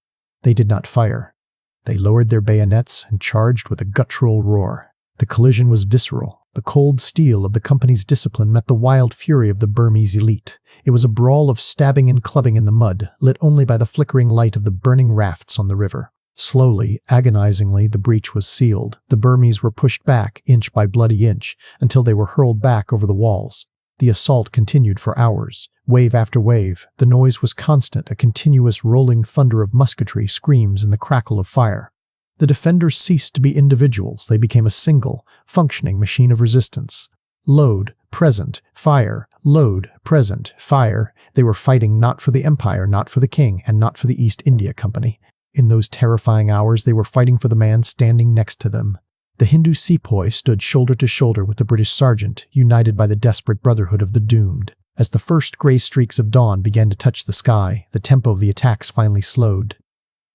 A: They did not fire. They lowered their bayonets and charged with a guttural roar. The collision was visceral. The cold steel of the company's discipline met the wild fury of the Burmese elite. It was a brawl of stabbing and clubbing in the mud, lit only by the flickering light of the burning rafts on the river. Slowly, agonizingly, the breach was sealed. The Burmese were pushed back, inch by bloody inch, until they were hurled back over the walls. The assault continued for hours, wave after wave. The noise was constant, a continuous rolling thunder of musketry, screams, and the crackle of fire. The defenders ceased to be individuals. They became a single, functioning machine of resistance. Load, present, fire, load, present, fire. They were fighting not for the Empire, not for the King, and not for the East India Company. In those terrifying hours, they were fighting for the man standing next to them. The Hindu sepoy stood shoulder to shoulder with the British sergeant, united by the desperate brotherhood of the doomed. As the first gray streaks of dawn began to touch the sky, the tempo of the attacks finally slowed.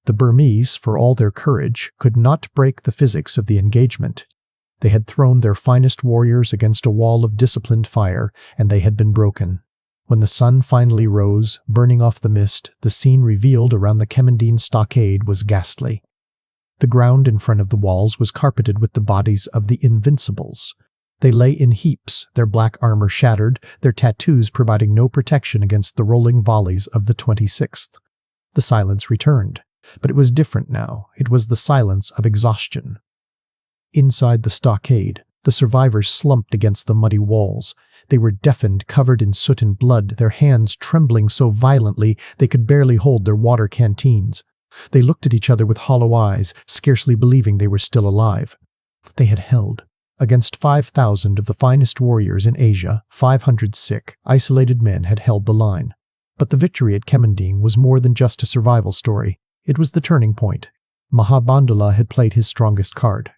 A: The Burmese, for all their courage, could not break the physics of the engagement. They had thrown their finest warriors against a wall of disciplined fire, and they had been broken. When the sun finally rose, burning off the mist, the scene revealed around the Kemmendine stockade was ghastly. The ground in front of the walls was carpeted with the bodies of the Invincibles. They lay in heaps, their black armor shattered, their tattoos providing no protection against the rolling volleys of the 26th. The silence returned. But it was different now. It was the silence of exhaustion. Inside the stockade, the survivors slumped against the muddy walls. They were deafened, covered in soot and blood, their hands trembling so violently they could barely hold their water canteens. They looked at each other with hollow eyes, scarcely believing they were still alive. They had held. Against 5,000 of the finest warriors in Asia, 500 sick, isolated men had held the line. But the victory at Kemandine was more than just a survival story. It was the turning point. Maha Bandula had played his strongest card.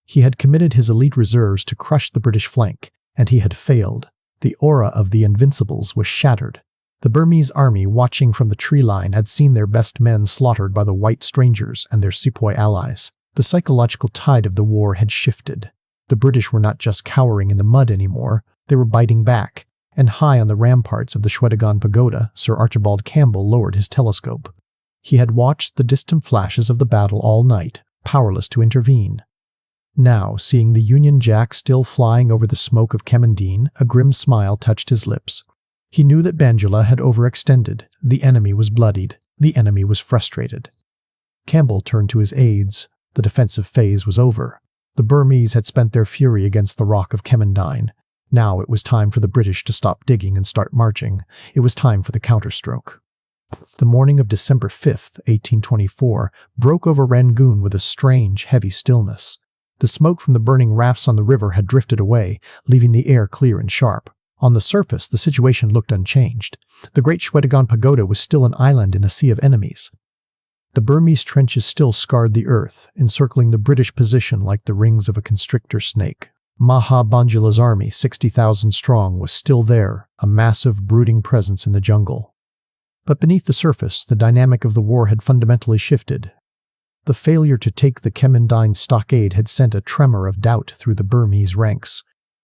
A: He had committed his elite reserves to crush the British flank, and he had failed. The aura of the Invincibles was shattered. The Burmese army, watching from the tree line, had seen their best men slaughtered by the white strangers and their sepoy allies. The psychological tide of the war had shifted. The British were not just cowering in the mud anymore, they were biting back, and high on the ramparts of the Shwedagon Pagoda, Sir Archibald Campbell lowered his telescope. He had watched the distant flashes of the battle all night, powerless to intervene. Now, seeing the Union Jack still flying over the smoke of Kemandine, a grim smile touched his lips. He knew that Bandula had overextended. The enemy was bloodied. The enemy was frustrated. Campbell turned to his aides. The defensive phase was over. The Burmese had spent their fury against the rock of Kemandine. Now it was time for the British to stop digging and start marching. It was time for the counterstroke. The morning of December 5th, 1824, broke over Rangoon with a strange, heavy stillness. The smoke from the burning rafts on the river had drifted away, leaving the air clear and sharp. On the surface, the situation looked unchanged. The great Shwedagon Pagoda was still an island in a sea of enemies. The Burmese trenches still scarred the earth, encircling the British position like the rings of a constrictor snake. Maha Bandula's army, 60,000 strong, was still there, a massive, brooding presence in the jungle. But beneath the surface, the dynamic of the war had fundamentally shifted. The failure to take the Kemmendine stockade had sent a tremor of doubt through the Burmese ranks.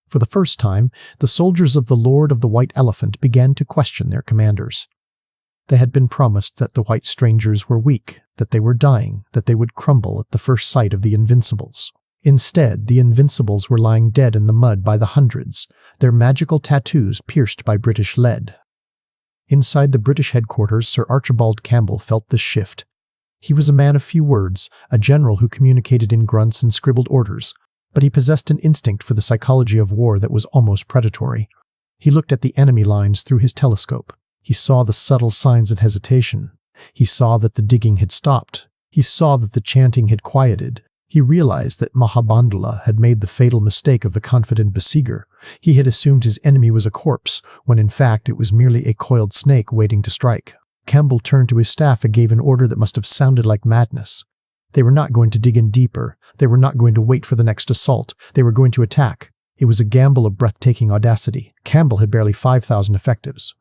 A: For the first time, the soldiers of the Lord of the White Elephant began to question their commanders. They had been promised that the white strangers were weak, that they were dying, that they would crumble at the first sight of the Invincibles. Instead, the Invincibles were lying dead in the mud by the hundreds, their magical tattoos pierced by British lead. Inside the British headquarters, Sir Archibald Campbell felt this shift. He was a man of few words, a general who communicated in grunts and scribbled orders, but he possessed an instinct for the psychology of war that was almost predatory. He looked at the enemy lines through his telescope. He saw the subtle signs of hesitation. He saw that the digging had stopped. He saw that the chanting had quieted. He realized that Maha Bandula had made the fatal mistake of the confident besieger. He had assumed his enemy was a corpse, when in fact it was merely a coiled snake waiting to strike. Campbell turned to his staff and gave an order that must have sounded like madness. They were not going to dig in deeper. They were not going to wait for the next assault. They were going to attack. It was a gamble of breathtaking audacity. Campbell had barely 5,000 effectives.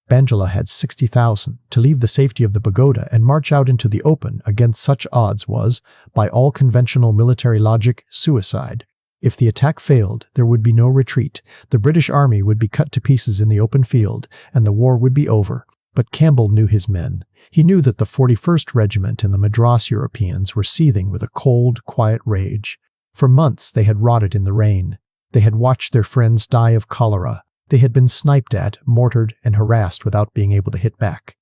A: Bandula had 60,000. To leave the safety of the pagoda and march out into the open against such odds was, by all conventional military logic, suicide. If the attack failed, there would be no retreat. The British army would be cut to pieces in the open field, and the war would be over. But Campbell knew his men. He knew that the 41st Regiment and the Madras Europeans were seething with a cold, quiet rage. For months they had rotted in the rain. They had watched their friends die of cholera. They had been sniped at, mortared, and harassed without being able to hit back.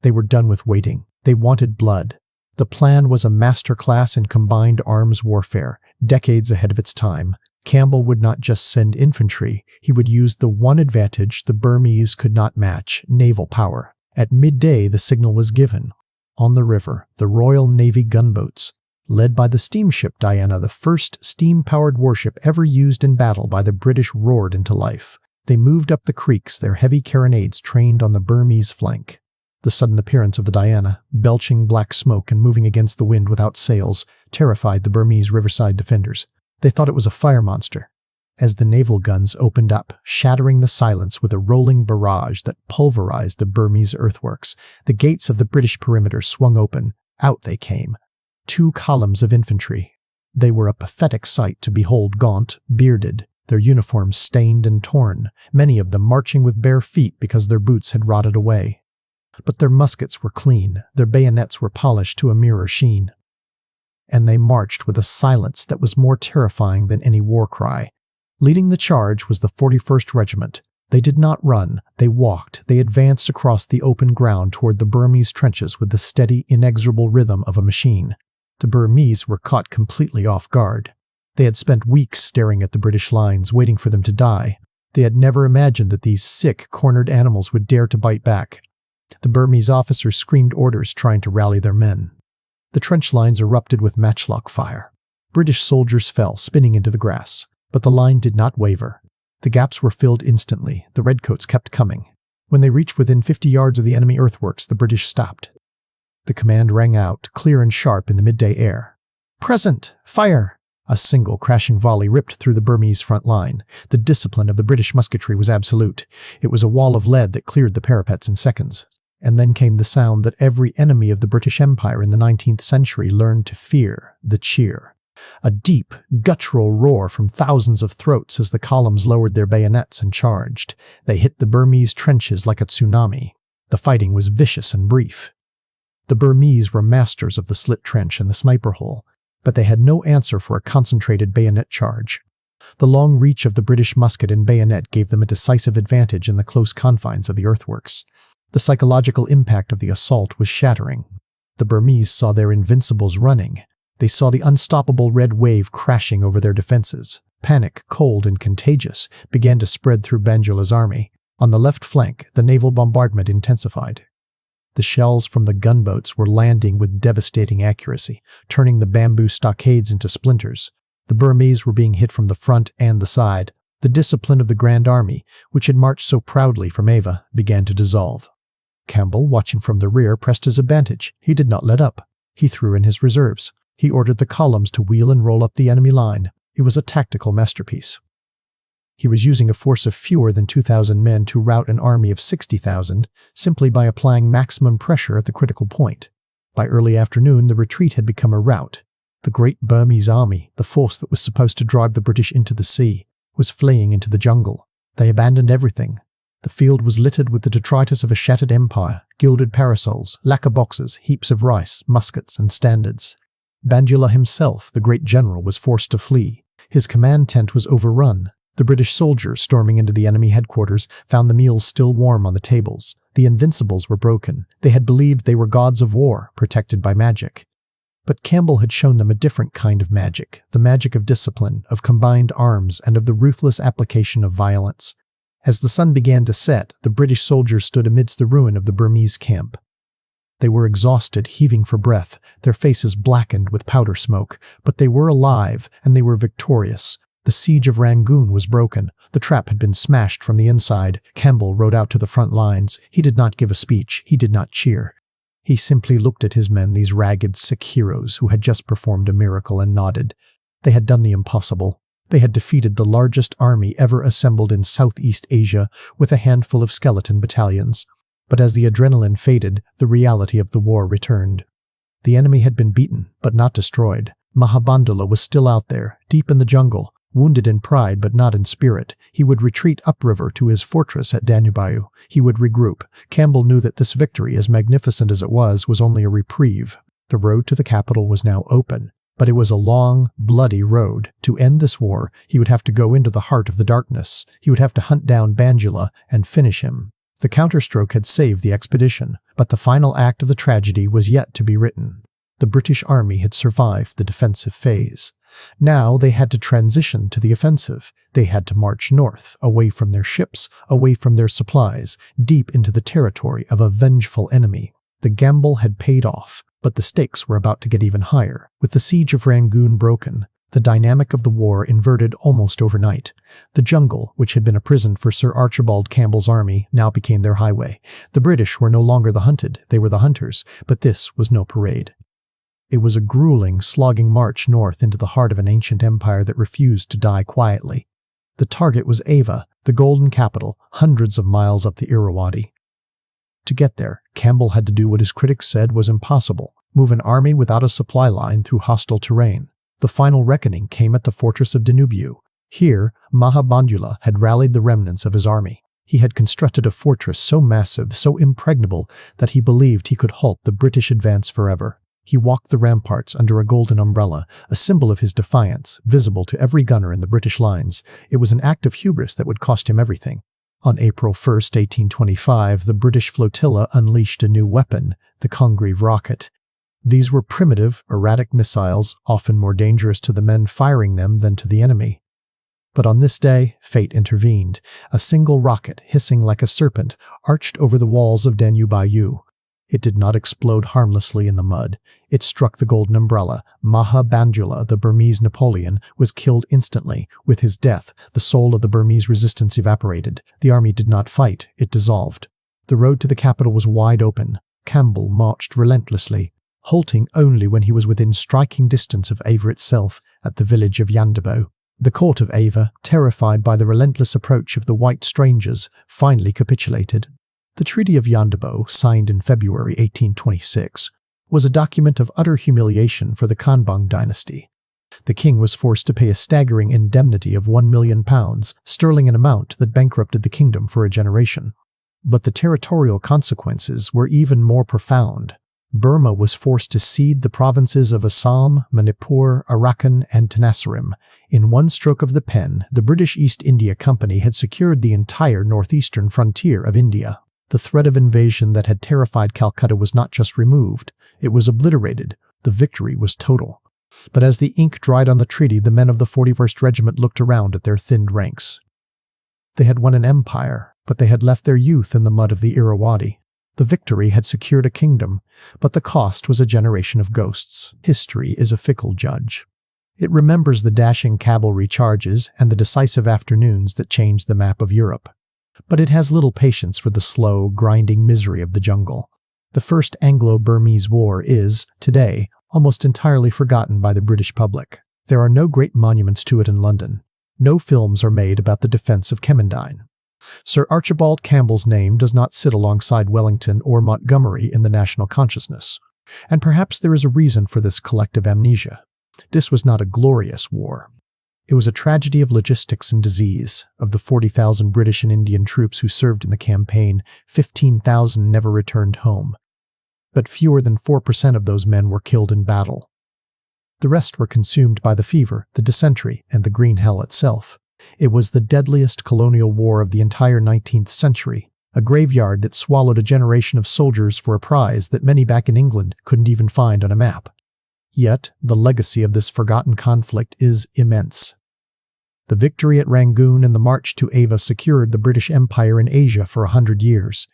A: They were done with waiting. They wanted blood. The plan was a masterclass in combined arms warfare, decades ahead of its time. Campbell would not just send infantry, he would use the one advantage the Burmese could not match, naval power. At midday the signal was given. On the river, the Royal Navy gunboats, led by the steamship Diana, the first steam-powered warship ever used in battle by the British, roared into life. They moved up the creeks, their heavy carronades trained on the Burmese flank. The sudden appearance of the Diana, belching black smoke and moving against the wind without sails, terrified the Burmese riverside defenders. They thought it was a fire monster. As the naval guns opened up, shattering the silence with a rolling barrage that pulverized the Burmese earthworks, the gates of the British perimeter swung open. Out they came. 2 columns of infantry. They were a pathetic sight to behold, gaunt, bearded, their uniforms stained and torn, many of them marching with bare feet because their boots had rotted away. But their muskets were clean, their bayonets were polished to a mirror sheen. And they marched with a silence that was more terrifying than any war cry. Leading the charge was the 41st Regiment. They did not run, they walked, they advanced across the open ground toward the Burmese trenches with the steady, inexorable rhythm of a machine. The Burmese were caught completely off guard. They had spent weeks staring at the British lines, waiting for them to die. They had never imagined that these sick, cornered animals would dare to bite back. The Burmese officers screamed orders, trying to rally their men. The trench lines erupted with matchlock fire. British soldiers fell, spinning into the grass. But the line did not waver. The gaps were filled instantly. The Redcoats kept coming. When they reached within 50 yards of the enemy earthworks, the British stopped. The command rang out, clear and sharp in the midday air. "Present! Fire!" A single crashing volley ripped through the Burmese front line. The discipline of the British musketry was absolute. It was a wall of lead that cleared the parapets in seconds. And then came the sound that every enemy of the British Empire in the 19th century learned to fear, the cheer. A deep, guttural roar from thousands of throats as the columns lowered their bayonets and charged. They hit the Burmese trenches like a tsunami. The fighting was vicious and brief. The Burmese were masters of the slit trench and the sniper hole, but they had no answer for a concentrated bayonet charge. The long reach of the British musket and bayonet gave them a decisive advantage in the close confines of the earthworks. The psychological impact of the assault was shattering. The Burmese saw their Invincibles running. They saw the unstoppable red wave crashing over their defenses. Panic, cold and contagious, began to spread through Bandula's army. On the left flank, the naval bombardment intensified. The shells from the gunboats were landing with devastating accuracy, turning the bamboo stockades into splinters. The Burmese were being hit from the front and the side. The discipline of the Grand Army, which had marched so proudly from Ava, began to dissolve. Campbell, watching from the rear, pressed his advantage. He did not let up. He threw in his reserves. He ordered the columns to wheel and roll up the enemy line. It was a tactical masterpiece. He was using a force of fewer than 2,000 men to rout an army of 60,000 simply by applying maximum pressure at the critical point. By early afternoon, the retreat had become a rout. The great Burmese army, the force that was supposed to drive the British into the sea, was fleeing into the jungle. They abandoned everything. The field was littered with the detritus of a shattered empire, gilded parasols, lacquer boxes, heaps of rice, muskets, and standards. Bandula himself, the great general, was forced to flee. His command tent was overrun. The British soldiers, storming into the enemy headquarters, found the meals still warm on the tables. The Invincibles were broken. They had believed they were gods of war, protected by magic. But Campbell had shown them a different kind of magic, the magic of discipline, of combined arms, and of the ruthless application of violence. As the sun began to set, the British soldiers stood amidst the ruin of the Burmese camp. They were exhausted, heaving for breath, their faces blackened with powder smoke, but they were alive, and they were victorious. The siege of Rangoon was broken. The trap had been smashed from the inside. Campbell rode out to the front lines. He did not give a speech. He did not cheer. He simply looked at his men, these ragged, sick heroes who had just performed a miracle, and nodded. They had done the impossible. They had defeated the largest army ever assembled in Southeast Asia with a handful of skeleton battalions. But as the adrenaline faded, the reality of the war returned. The enemy had been beaten, but not destroyed. Maha Bandula was still out there, deep in the jungle, wounded in pride but not in spirit. He would retreat upriver to his fortress at Danubyu. He would regroup. Campbell knew that this victory, as magnificent as it was only a reprieve. The road to the capital was now open. But it was a long, bloody road. To end this war, he would have to go into the heart of the darkness. He would have to hunt down Bandula and finish him. The counterstroke had saved the expedition, but the final act of the tragedy was yet to be written. The British army had survived the defensive phase. Now they had to transition to the offensive. They had to march north, away from their ships, away from their supplies, deep into the territory of a vengeful enemy. The gamble had paid off, but the stakes were about to get even higher. With the siege of Rangoon broken, the dynamic of the war inverted almost overnight. The jungle, which had been a prison for Sir Archibald Campbell's army, now became their highway. The British were no longer the hunted, they were the hunters, but this was no parade. It was a grueling, slogging march north into the heart of an ancient empire that refused to die quietly. The target was Ava, the golden capital, hundreds of miles up the Irrawaddy. To get there, Campbell had to do what his critics said was impossible: move an army without a supply line through hostile terrain. The final reckoning came at the fortress of Danubyu. Here, Maha Bandula had rallied the remnants of his army. He had constructed a fortress so massive, so impregnable, that he believed he could halt the British advance forever. He walked the ramparts under a golden umbrella, a symbol of his defiance, visible to every gunner in the British lines. It was an act of hubris that would cost him everything. On April 1, 1825, the British flotilla unleashed a new weapon, the Congreve rocket. These were primitive, erratic missiles, often more dangerous to the men firing them than to the enemy. But on this day, fate intervened. A single rocket, hissing like a serpent, arched over the walls of Danubyu. It did not explode harmlessly in the mud. It struck the golden umbrella. Maha Bandula, the Burmese Napoleon, was killed instantly. With his death, the soul of the Burmese resistance evaporated. The army did not fight, it dissolved. The road to the capital was wide open. Campbell marched relentlessly, halting only when he was within striking distance of Ava itself, at the village of Yandabo. The court of Ava, terrified by the relentless approach of the white strangers, finally capitulated. The Treaty of Yandabo, signed in February 1826, was a document of utter humiliation for the Konbaung Dynasty. The king was forced to pay a staggering indemnity of £1 million, sterling, an amount that bankrupted the kingdom for a generation. But the territorial consequences were even more profound. Burma was forced to cede the provinces of Assam, Manipur, Arakan, and Tenasserim. In one stroke of the pen, the British East India Company had secured the entire northeastern frontier of India. The threat of invasion that had terrified Calcutta was not just removed, it was obliterated. The victory was total. But as the ink dried on the treaty, the men of the 41st Regiment looked around at their thinned ranks. They had won an empire, but they had left their youth in the mud of the Irrawaddy. The victory had secured a kingdom, but the cost was a generation of ghosts. History is a fickle judge. It remembers the dashing cavalry charges and the decisive afternoons that changed the map of Europe. But it has little patience for the slow, grinding misery of the jungle. The First Anglo-Burmese War is, today, almost entirely forgotten by the British public. There are no great monuments to it in London. No films are made about the defense of Kemmendine. Sir Archibald Campbell's name does not sit alongside Wellington or Montgomery in the national consciousness. And perhaps there is a reason for this collective amnesia. This was not a glorious war. It was a tragedy of logistics and disease. Of the 40,000 British and Indian troops who served in the campaign, 15,000 never returned home. But fewer than 4% of those men were killed in battle. The rest were consumed by the fever, the dysentery, and the green hell itself. It was the deadliest colonial war of the entire 19th century, a graveyard that swallowed a generation of soldiers for a prize that many back in England couldn't even find on a map. Yet, the legacy of this forgotten conflict is immense. The victory at Rangoon and the march to Ava secured the British Empire in Asia for 100 years.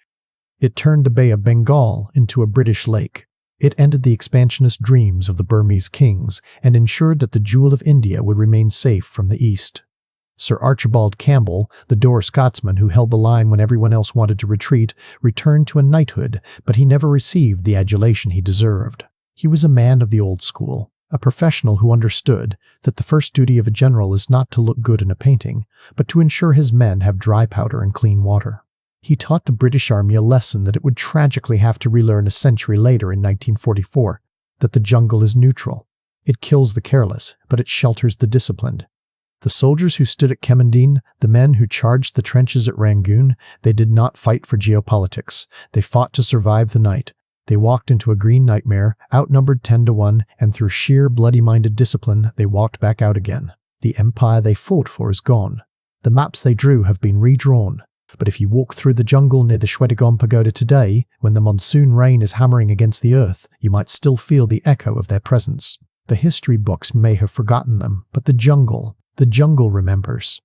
A: It turned the Bay of Bengal into a British lake. It ended the expansionist dreams of the Burmese kings and ensured that the jewel of India would remain safe from the east. Sir Archibald Campbell, the dour Scotsman who held the line when everyone else wanted to retreat, returned to a knighthood, but he never received the adulation he deserved. He was a man of the old school, a professional who understood that the first duty of a general is not to look good in a painting, but to ensure his men have dry powder and clean water. He taught the British Army a lesson that it would tragically have to relearn a century later in 1944, that the jungle is neutral. It kills the careless, but it shelters the disciplined. The soldiers who stood at Kemmendine, the men who charged the trenches at Rangoon, they did not fight for geopolitics. They fought to survive the night. They walked into a green nightmare, outnumbered 10-1, and through sheer bloody-minded discipline, they walked back out again. The empire they fought for is gone. The maps they drew have been redrawn. But if you walk through the jungle near the Shwedagon Pagoda today, when the monsoon rain is hammering against the earth, you might still feel the echo of their presence. The history books may have forgotten them, but the jungle remembers.